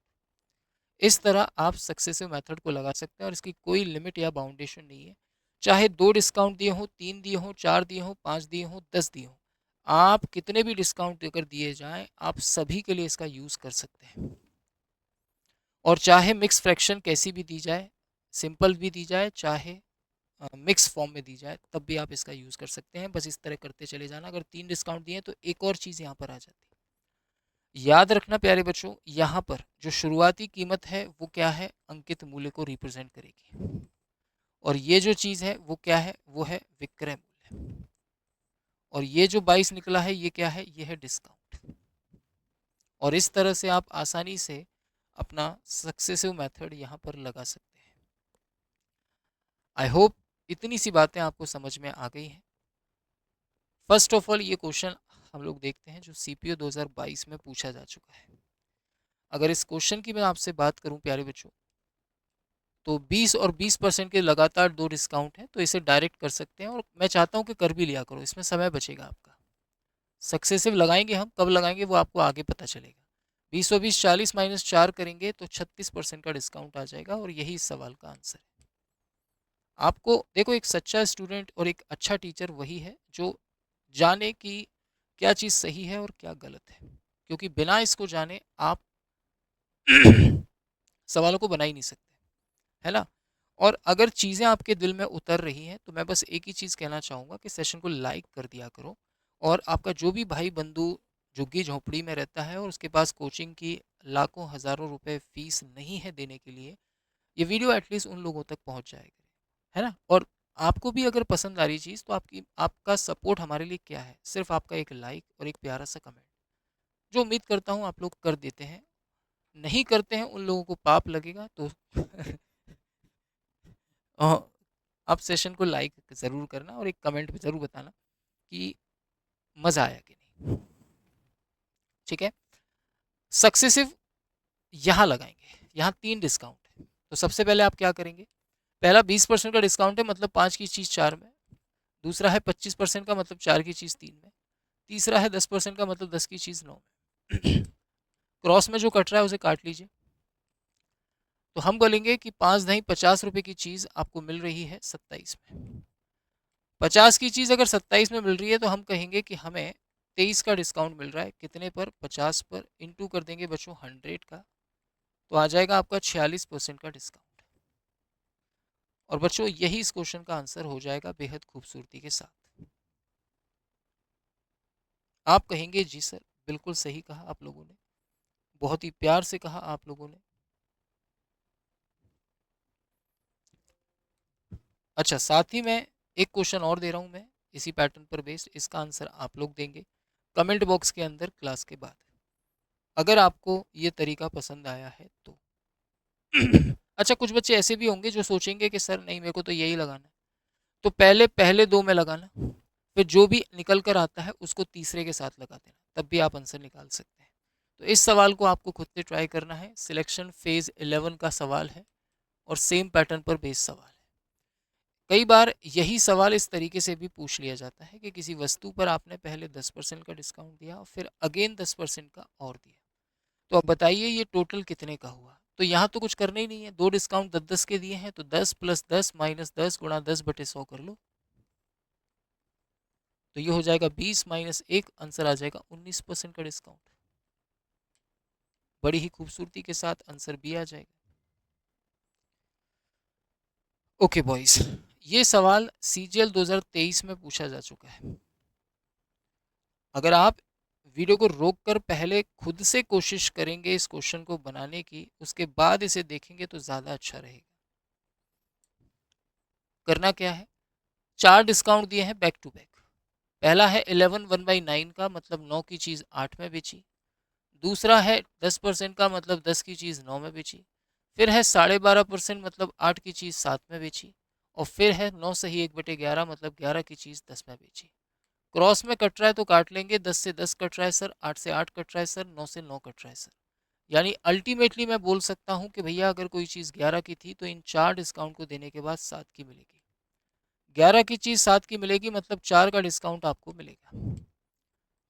इस तरह आप सक्सेसिव मेथड को लगा सकते हैं और इसकी कोई लिमिट या बाउंडेशन नहीं है। चाहे 2 डिस्काउंट दिए हों, 3 दिए हों, 4 दिए हों, 5 दिए हों, 10 दिए हों, आप कितने भी डिस्काउंट अगर दिए जाएं, आप सभी के लिए इसका यूज़ कर सकते हैं। और चाहे मिक्स फ्रैक्शन कैसी भी दी जाए, सिंपल भी दी जाए, चाहे मिक्स फॉर्म में दी जाए, तब भी आप इसका यूज़ कर सकते हैं। बस इस तरह करते चले जाना। अगर 3 डिस्काउंट दिए तो एक और चीज़ यहाँ पर आ जाती है। याद रखना प्यारे बच्चों, यहाँ पर जो शुरुआती कीमत है वो क्या है? अंकित मूल्य को रिप्रेजेंट करेगी। और ये जो चीज़ है वो क्या है? वो है विक्रय मूल्य। और ये जो 22 निकला है ये क्या है? ये है डिस्काउंट। और इस तरह से आप आसानी से अपना सक्सेसिव मेथड यहाँ पर लगा सकते हैं। आई होप इतनी सी बातें आपको समझ में आ गई हैं। फर्स्ट ऑफ ऑल ये क्वेश्चन हम लोग देखते हैं जो सीपीओ 2022 में पूछा जा चुका है। अगर इस क्वेश्चन की मैं आपसे बात करूं प्यारे बच्चों, तो 20 और 20% के लगातार 2 डिस्काउंट हैं, तो इसे डायरेक्ट कर सकते हैं और मैं चाहता हूं कि कर भी लिया करो, इसमें समय बचेगा आपका। सक्सेसिव लगाएंगे हम, कब लगाएंगे वो आपको आगे पता चलेगा। 20 और 20 40 माइनस 4 करेंगे तो 36% का डिस्काउंट आ जाएगा और यही इस सवाल का आंसर है। आपको देखो, एक सच्चा स्टूडेंट और एक अच्छा टीचर वही है जो जाने कि क्या चीज़ सही है और क्या गलत है, क्योंकि बिना इसको जाने आप सवालों को बना ही नहीं सकते, है ना। और अगर चीज़ें आपके दिल में उतर रही हैं तो मैं बस एक ही चीज़ कहना चाहूँगा कि सेशन को लाइक कर दिया करो। और आपका जो भी भाई बंधु झुग्गी झोंपड़ी में रहता है और उसके पास कोचिंग की लाखों हज़ारों रुपए फीस नहीं है देने के लिए, ये वीडियो एटलीस्ट उन लोगों तक पहुँच जाएगा, है ना। और आपको भी अगर पसंद आ रही चीज़ तो आपका सपोर्ट हमारे लिए क्या है? सिर्फ आपका एक लाइक और एक प्यारा सा कमेंट, जो उम्मीद करता हूँ आप लोग कर देते हैं। नहीं करते हैं उन लोगों को पाप लगेगा, तो आप सेशन को लाइक ज़रूर करना और एक कमेंट में ज़रूर बताना कि मज़ा आया कि नहीं। ठीक है, सक्सेसिव यहाँ लगाएंगे। यहाँ 3 डिस्काउंट है, तो सबसे पहले आप क्या करेंगे? पहला 20% का डिस्काउंट है, मतलब 5 की चीज़ 4 में। दूसरा है 25% का, मतलब 4 की चीज़ 3 में। तीसरा है 10% का, मतलब 10 की चीज़ 9 में। क्रॉस में जो कट रहा है उसे काट लीजिए। तो हम बोलेंगे कि 5 दही 50 रुपये की चीज़ आपको मिल रही है 27 में। 50 की चीज़ अगर 27 में मिल रही है तो हम कहेंगे कि हमें 23 का डिस्काउंट मिल रहा है। कितने पर? 50 पर। इंटू कर देंगे बच्चों 100 का, तो आ जाएगा आपका 46% का डिस्काउंट। और बच्चों यही इस क्वेश्चन का आंसर हो जाएगा बेहद खूबसूरती के साथ। आप कहेंगे जी सर बिल्कुल सही कहा आप लोगों ने, बहुत ही प्यार से कहा आप लोगों ने। अच्छा, साथ ही मैं एक क्वेश्चन और दे रहा हूँ मैं, इसी पैटर्न पर बेस्ड। इसका आंसर आप लोग देंगे कमेंट बॉक्स के अंदर क्लास के बाद, अगर आपको ये तरीका पसंद आया है तो। अच्छा, कुछ बच्चे ऐसे भी होंगे जो सोचेंगे कि सर नहीं मेरे को तो यही लगाना है, तो पहले पहले 2 में लगाना, फिर जो भी निकल कर आता है उसको तीसरे के साथ लगा देना, तब भी आप आंसर निकाल सकते हैं। तो इस सवाल को आपको खुद से ट्राई करना है। सिलेक्शन फेज 11 का सवाल है और सेम पैटर्न पर बेस्ड सवाल है। कई बार यही सवाल इस तरीके से भी पूछ लिया जाता है कि किसी वस्तु पर आपने पहले 10% का डिस्काउंट दिया और फिर अगेन 10% का और दिया, तो अब बताइए ये टोटल कितने का हुआ। तो यहाँ तो कुछ करना ही नहीं है, दो डिस्काउंट 10-10 के दिए हैं, तो 10 + 10 - 10 गुणा 10/100 कर लो, तो ये हो जाएगा 20 - 1, आंसर आ जाएगा 19% का डिस्काउंट। बड़ी ही खूबसूरती के साथ आंसर भी आ जाएगा। ओके बॉयज, ये सवाल CGL 2023 में पूछा जा चुका है। अगर आप वीडियो को रोककर पहले खुद से कोशिश करेंगे इस क्वेश्चन को बनाने की, उसके बाद इसे देखेंगे तो ज़्यादा अच्छा रहेगा। करना क्या है, 4 डिस्काउंट दिए हैं बैक टू बैक। पहला है 11 1/9 का, मतलब 9 की चीज़ 8 में बेची। दूसरा है 10% का, मतलब 10 की चीज़ 9 में बेची। फिर है 12.5%, मतलब 8 की चीज़ 7 में बेची। और फिर है 9 सही 1/11, मतलब 11 की चीज़ 10 में बेची। क्रॉस में कट रहा है तो काट लेंगे, 10 से 10 कट रहा है सर, 8 से 8 कट रहा है सर, 9 से 9 कट रहा है सर। यानी अल्टीमेटली मैं बोल सकता हूँ कि भैया अगर कोई चीज़ 11 की थी तो इन 4 डिस्काउंट को देने के बाद 7 की मिलेगी। 11 की चीज़ 7 की मिलेगी, मतलब 4 का डिस्काउंट आपको मिलेगा।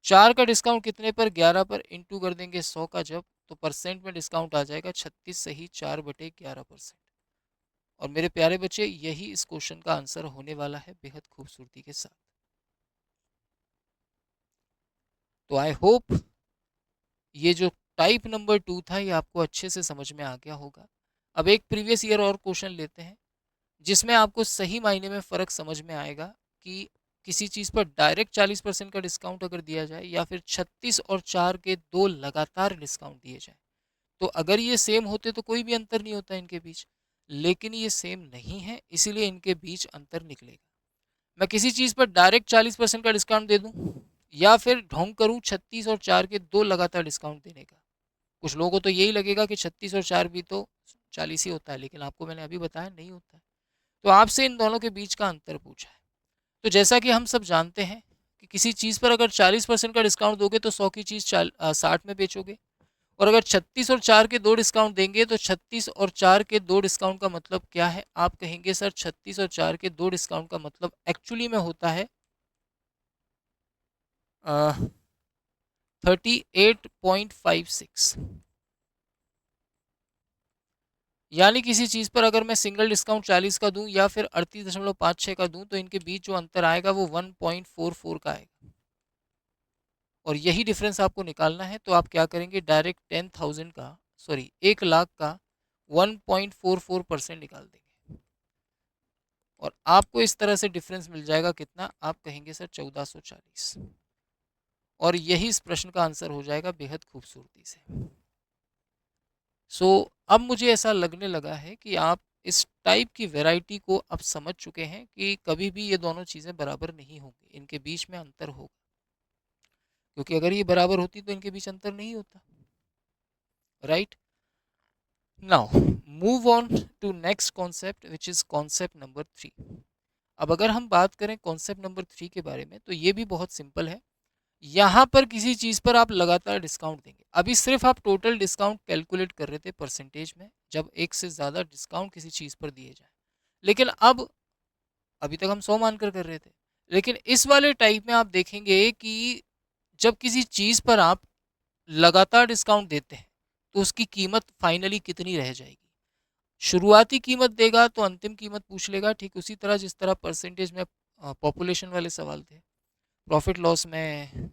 4 का डिस्काउंट कितने पर, 11 पर, इंटू कर देंगे 100 का जब, तो परसेंट में डिस्काउंट आ जाएगा 36 सही 4/11%। और मेरे प्यारे बच्चे, यही इस क्वेश्चन का आंसर होने वाला है बेहद खूबसूरती के साथ। तो आई होप ये जो टाइप नंबर 2 था ये आपको अच्छे से समझ में आ गया होगा। अब एक प्रीवियस ईयर और क्वेश्चन लेते हैं जिसमें आपको सही मायने में फ़र्क समझ में आएगा कि किसी चीज़ पर डायरेक्ट 40% का डिस्काउंट अगर दिया जाए या फिर 36 और 4 के दो लगातार डिस्काउंट दिए जाए, तो अगर ये सेम होते तो कोई भी अंतर नहीं होता इनके बीच, लेकिन ये सेम नहीं है, इसीलिए इनके बीच अंतर निकलेगा। मैं किसी चीज़ पर डायरेक्ट 40% का डिस्काउंट दे दूं या फिर ढोंग करूं 36 और 4 के दो लगातार डिस्काउंट देने का। कुछ लोगों को तो यही लगेगा कि 36 और 4 भी तो 40 ही होता है, लेकिन आपको मैंने अभी बताया नहीं होता है। तो आपसे इन दोनों के बीच का अंतर पूछा है। तो जैसा कि हम सब जानते हैं कि किसी चीज़ पर अगर 40% का डिस्काउंट दोगे तो 100 की चीज़ 60 में बेचोगे, और अगर 36 और 4 के दो डिस्काउंट देंगे तो 36 और 4 के दो डिस्काउंट का मतलब क्या है। आप कहेंगे सर 36 और 4 के दो डिस्काउंट का मतलब एक्चुअली में होता है 38.56। यानी किसी चीज़ पर अगर मैं सिंगल डिस्काउंट 40 का दूं या फिर 38.56 का दूं तो इनके बीच जो अंतर आएगा वो 1.44 का आएगा। और यही डिफरेंस आपको निकालना है, तो आप क्या करेंगे, डायरेक्ट 10,000 का, सॉरी 1 लाख का 1.44% निकाल देंगे और आपको इस तरह से डिफरेंस मिल जाएगा कितना, आप कहेंगे सर 1440। और यही इस प्रश्न का आंसर हो जाएगा बेहद खूबसूरती से। अब मुझे ऐसा लगने लगा है कि आप इस टाइप की वैरायटी को अब समझ चुके हैं कि कभी भी ये दोनों चीज़ें बराबर नहीं होंगी, इनके बीच में अंतर होगा, क्योंकि अगर ये बराबर होती तो इनके बीच अंतर नहीं होता। Right, now move on to next concept which is concept number 3। अब अगर हम बात करें कॉन्सेप्ट नंबर 3 के बारे में तो ये भी बहुत सिंपल है। यहाँ पर किसी चीज़ पर आप लगातार डिस्काउंट देंगे। अभी सिर्फ आप टोटल डिस्काउंट कैलकुलेट कर रहे थे परसेंटेज में, जब एक से ज़्यादा डिस्काउंट किसी चीज़ पर दिए जाए, लेकिन अब अभी तक हम 100 मानकर कर रहे थे, लेकिन इस वाले टाइप में आप देखेंगे कि जब किसी चीज़ पर आप लगातार डिस्काउंट देते हैं तो उसकी कीमत फाइनली कितनी रह जाएगी। शुरुआती कीमत देगा तो अंतिम कीमत पूछ लेगा, ठीक उसी तरह जिस तरह परसेंटेज में पॉपुलेशन वाले सवाल थे। प्रॉफिट लॉस में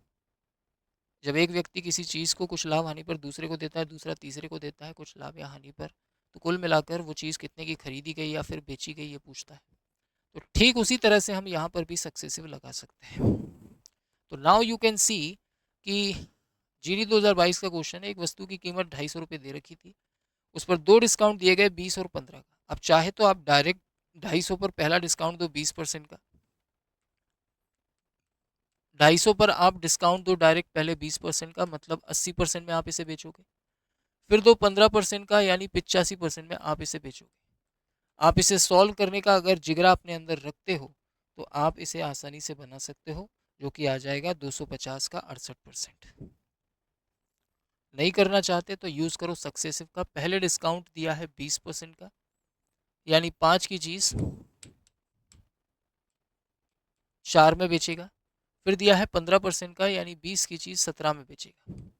जब एक व्यक्ति किसी चीज़ को कुछ लाभ हानि पर दूसरे को देता है, दूसरा तीसरे को देता है कुछ लाभ या हानि पर, तो कुल मिलाकर वो चीज़ कितने की खरीदी गई या फिर बेची गई ये पूछता है। तो ठीक उसी तरह से हम यहाँ पर भी सक्सेसिव लगा सकते हैं। तो नाउ यू कैन सी कि GD 2022 का क्वेश्चन है, एक वस्तु की कीमत 250 रुपये दे रखी थी, उस पर दो डिस्काउंट दिए गए 20 और 15 का। अब चाहे तो आप डायरेक्ट 250 पर पहला डिस्काउंट दो 20% का, 250 पर आप डिस्काउंट दो डायरेक्ट पहले 20% का, मतलब 80% में आप इसे बेचोगे। फिर दो 15% का, यानी 85% में आप इसे बेचोगे। आप इसे सॉल्व करने का अगर जिगरा अपने अंदर रखते हो तो आप इसे आसानी से बना सकते हो, जो कि आ जाएगा 250 का 68%। नहीं करना चाहते तो यूज़ करो सक्सेसिव का। पहले डिस्काउंट दिया है 20% का, यानी 5 की चीज़ 4 में बेचेगा। फिर दिया है 15% का, यानी 20 की चीज़ 17 में बेचेगा।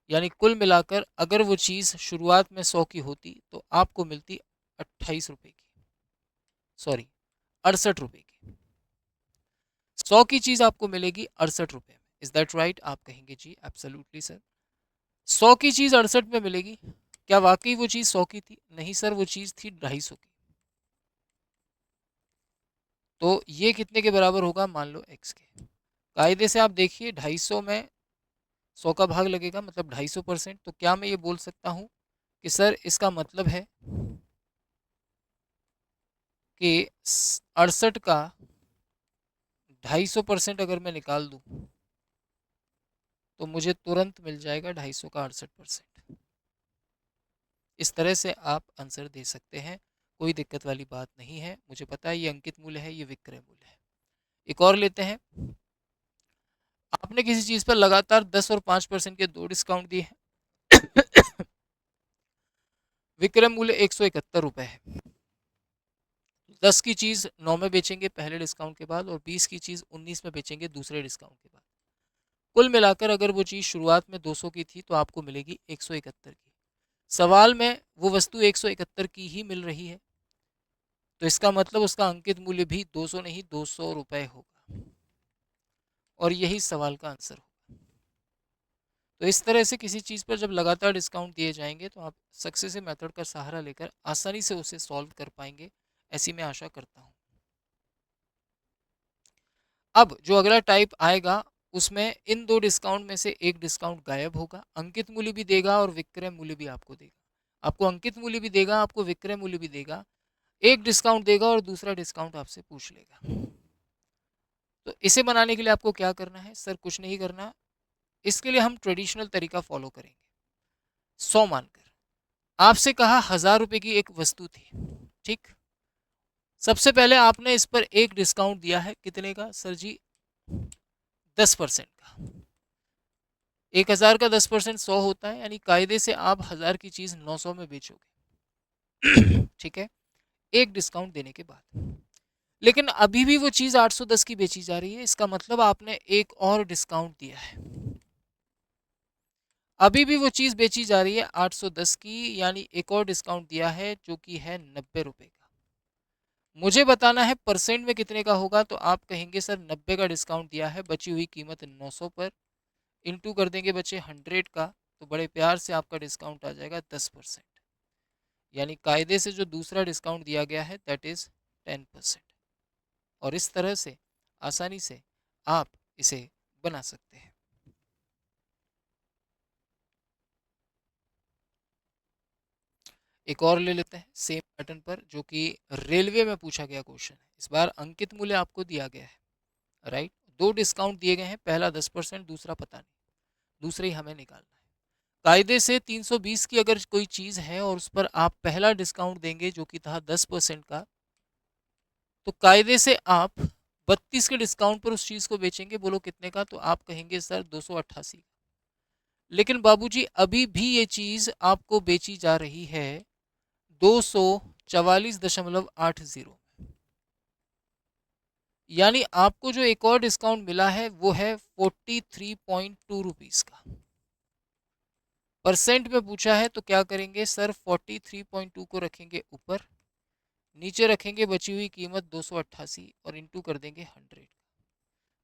यानी कुल मिलाकर अगर वो चीज़ शुरुआत में 100 की होती तो आपको मिलती 28 रुपये की, सॉरी 68 रुपये की। 100 की चीज़ आपको मिलेगी 68 रुपये में। Is that right? आप कहेंगे जी एब्सोल्युटली सर। 100 की चीज़ 68 में मिलेगी, क्या वाकई वो चीज़ 100 की थी? नहीं सर, वो चीज़ थी 250 की। तो ये कितने के बराबर होगा? मान लो x के। कायदे से आप देखिए 250 में 100 का भाग लगेगा, मतलब 250%। तो क्या मैं ये बोल सकता हूँ कि सर इसका मतलब है कि 68 का 250% अगर मैं निकाल दूँ तो मुझे तुरंत मिल जाएगा 250 का 68%। इस तरह से आप आंसर दे सकते हैं, कोई दिक्कत वाली बात नहीं है। मुझे पता है ये अंकित मूल्य है, ये विक्रय मूल्य है। एक और लेते हैं। आपने किसी चीज़ पर लगातार 10 और 5% के 2 डिस्काउंट दिए हैं। विक्रय मूल्य 171 रुपये है। 10 की चीज़ 9 में बेचेंगे पहले डिस्काउंट के बाद, और 20 की चीज़ 19 में बेचेंगे दूसरे डिस्काउंट के बाद। कुल मिलाकर अगर वो चीज़ शुरुआत में 200 की थी तो आपको मिलेगी 171 की। सवाल में वो वस्तु 171 की ही मिल रही है, तो इसका मतलब उसका अंकित मूल्य भी 200 नहीं 200 रुपये होगा, और यही सवाल का आंसर होगा। तो इस तरह से किसी चीज़ पर जब लगातार डिस्काउंट दिए जाएंगे तो आप सक्सेसिव मेथड का सहारा लेकर आसानी से उसे सॉल्व कर पाएंगे, ऐसी मैं आशा करता हूँ। अब जो अगला टाइप आएगा उसमें इन 2 डिस्काउंट में से एक डिस्काउंट गायब होगा। अंकित मूल्य भी देगा और विक्रय मूल्य भी आपको देगा। आपको अंकित मूल्य भी देगा, आपको विक्रय मूल्य भी देगा। एक डिस्काउंट देगा और दूसरा डिस्काउंट आपसे पूछ लेगा। तो इसे बनाने के लिए आपको क्या करना है? सर कुछ नहीं करना, इसके लिए हम ट्रेडिशनल तरीका फॉलो करेंगे। 100 मानकर आपसे कहा 1000 रुपये की एक वस्तु थी, ठीक। सबसे पहले आपने इस पर एक डिस्काउंट दिया है, कितने का सर जी? 10% का। 1000 का 10% 100 होता है, यानी कायदे से आप 1000 की चीज 900 में बेचोगे। ठीक है, एक डिस्काउंट देने के बाद। लेकिन अभी भी वो चीज 810 की बेची जा रही है, इसका मतलब आपने एक और डिस्काउंट दिया है। अभी भी वो चीज बेची जा रही है 810 की, यानी एक और डिस्काउंट दिया है जो कि है 90 रुपए का। मुझे बताना है परसेंट में कितने का होगा, तो आप कहेंगे सर 90 का डिस्काउंट दिया है, बची हुई कीमत 900 पर, इंटू कर देंगे बचे 100 का, तो बड़े प्यार से आपका डिस्काउंट आ जाएगा 10%। यानी कायदे से जो दूसरा डिस्काउंट दिया गया है दैट इज 10%। और इस तरह से आसानी से आप इसे बना सकते हैं। एक और ले लेते हैं सेम पैटर्न पर, जो कि रेलवे में पूछा गया क्वेश्चन है। इस बार अंकित मूल्य आपको दिया गया है, राइट। 2 डिस्काउंट दिए गए हैं, पहला 10%, दूसरा पता नहीं, दूसरे ही हमें निकालना है। कायदे से 320 की अगर कोई चीज़ है और उस पर आप पहला डिस्काउंट देंगे जो कि था 10% का, तो कायदे से आप 32 के डिस्काउंट पर उस चीज़ को बेचेंगे। बोलो कितने का? तो आप कहेंगे सर 288। लेकिन बाबूजी अभी भी ये चीज़ आपको बेची जा रही है 244.80, यानी आपको जो एक और डिस्काउंट मिला है वो है 43.2 रुपीज़ का। परसेंट में पूछा है तो क्या करेंगे सर? 43.2 को रखेंगे ऊपर, नीचे रखेंगे बची हुई कीमत 288 और इंटू कर देंगे 100।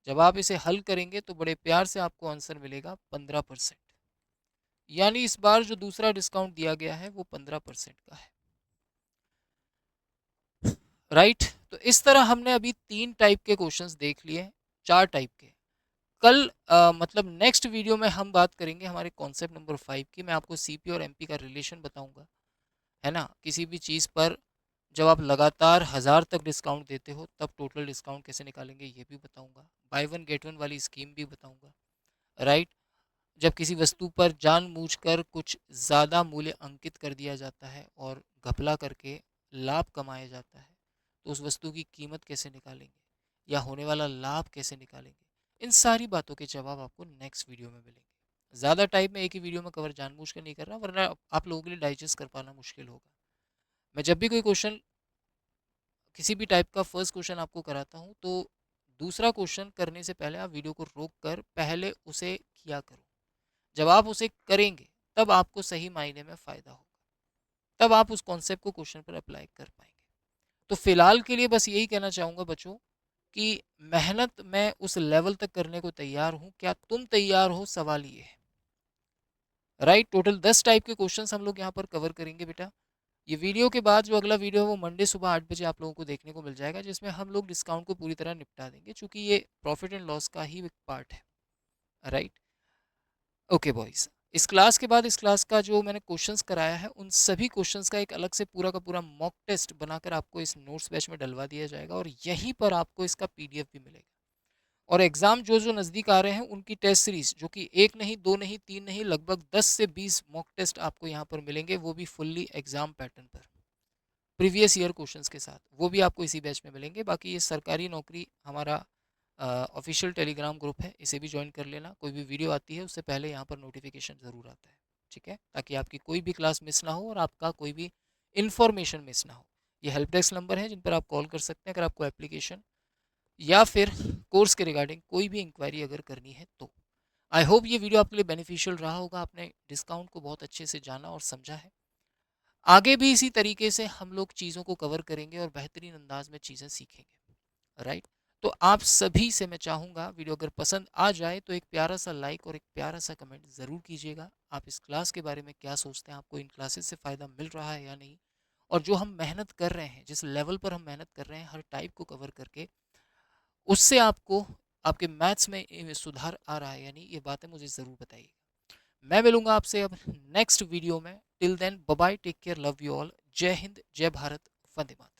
जब आप इसे हल करेंगे तो बड़े प्यार से आपको आंसर मिलेगा 15%। यानी इस बार जो दूसरा डिस्काउंट दिया गया है वो 15% का है, राइट। तो इस तरह हमने अभी 3 टाइप के क्वेश्चंस देख लिए, 4 टाइप के। कल मतलब नेक्स्ट वीडियो में हम बात करेंगे हमारे कॉन्सेप्ट नंबर 5 की। मैं आपको सीपी और एमपी का रिलेशन बताऊंगा, है ना। किसी भी चीज़ पर जब आप लगातार 1000 तक डिस्काउंट देते हो तब टोटल डिस्काउंट कैसे निकालेंगे ये भी बताऊंगा। बाय वन गेट वन वाली स्कीम भी बताऊंगा, राइट। जब किसी वस्तु पर जानबूझकर कुछ ज़्यादा मूल्य अंकित कर दिया जाता है और घपला करके लाभ कमाया जाता है, तो उस वस्तु की कीमत कैसे निकालेंगे या होने वाला लाभ कैसे निकालेंगे, इन सारी बातों के जवाब आपको नेक्स्ट वीडियो में मिलेंगे। ज़्यादा टाइम में एक ही वीडियो में कवर जानबूझ कर नहीं कर रहा, वरना आप लोगों के लिए डाइजेस्ट कर पाना मुश्किल होगा। मैं जब भी कोई क्वेश्चन, किसी भी टाइप का फर्स्ट क्वेश्चन आपको कराता हूँ, तो दूसरा क्वेश्चन करने से पहले आप वीडियो को रोक कर पहले उसे किया करो। जब आप उसे करेंगे तब आपको सही मायने में फ़ायदा होगा, तब आप उस कॉन्सेप्ट को क्वेश्चन पर अप्लाई कर पाएंगे। तो फिलहाल के लिए बस यही कहना चाहूँगा बच्चों कि मेहनत मैं उस लेवल तक करने को तैयार हूँ, क्या तुम तैयार हो, सवाल ये है। राइट, टोटल 10 टाइप के क्वेश्चंस हम लोग यहाँ पर कवर करेंगे बेटा। ये वीडियो के बाद जो अगला वीडियो है वो मंडे सुबह 8 बजे आप लोगों को देखने को मिल जाएगा, जिसमें हम लोग डिस्काउंट को पूरी तरह निपटा देंगे, क्योंकि ये प्रॉफिट एंड लॉस का ही एक पार्ट है। राइट, ओके बॉयज, इस क्लास के बाद इस क्लास का जो मैंने क्वेश्चंस कराया है उन सभी क्वेश्चंस का एक अलग से पूरा का पूरा मॉक टेस्ट बनाकर आपको इस नोट्स बैच में डलवा दिया जाएगा, और यहीं पर आपको इसका पीडीएफ भी मिलेगा। और एग्जाम जो जो नज़दीक आ रहे हैं उनकी टेस्ट सीरीज, जो कि एक नहीं, दो नहीं, तीन नहीं, लगभग 10 से 20 मॉक टेस्ट आपको यहाँ पर मिलेंगे, वो भी फुल्ली एग्जाम पैटर्न पर, प्रीवियस ईयर क्वेश्चंस के साथ, वो भी आपको इसी बैच में मिलेंगे। बाकी ये सरकारी नौकरी हमारा ऑफिशियल टेलीग्राम ग्रुप है, इसे भी ज्वाइन कर लेना। कोई भी वीडियो आती है उससे पहले यहाँ पर नोटिफिकेशन ज़रूर आता है, ठीक है, ताकि आपकी कोई भी क्लास मिस ना हो और आपका कोई भी इन्फॉर्मेशन मिस ना हो। ये हेल्प डेस्क नंबर है जिन पर आप कॉल कर सकते हैं अगर आपको एप्लीकेशन या फिर कोर्स के रिगार्डिंग कोई भी इंक्वायरी अगर करनी है तो। आई होप ये वीडियो आपके लिए बेनिफिशियल रहा होगा, आपने डिस्काउंट को बहुत अच्छे से जाना और समझा है। आगे भी इसी तरीके से हम लोग चीज़ों को कवर करेंगे और बेहतरीन अंदाज में चीज़ें सीखेंगे। राइट, तो आप सभी से मैं चाहूँगा, वीडियो अगर पसंद आ जाए तो एक प्यारा सा लाइक और एक प्यारा सा कमेंट ज़रूर कीजिएगा। आप इस क्लास के बारे में क्या सोचते हैं, आपको इन क्लासेस से फ़ायदा मिल रहा है या नहीं, और जो हम मेहनत कर रहे हैं, जिस लेवल पर हम मेहनत कर रहे हैं हर टाइप को कवर करके, उससे आपको आपके मैथ्स में सुधार आ रहा है या नहीं, ये बातें मुझे ज़रूर बताइए। मैं मिलूंगा आपसे अब नेक्स्ट वीडियो में। Till then bye bye, take care, love you all, Jai Hind, जय भारत, वंदे मातरम।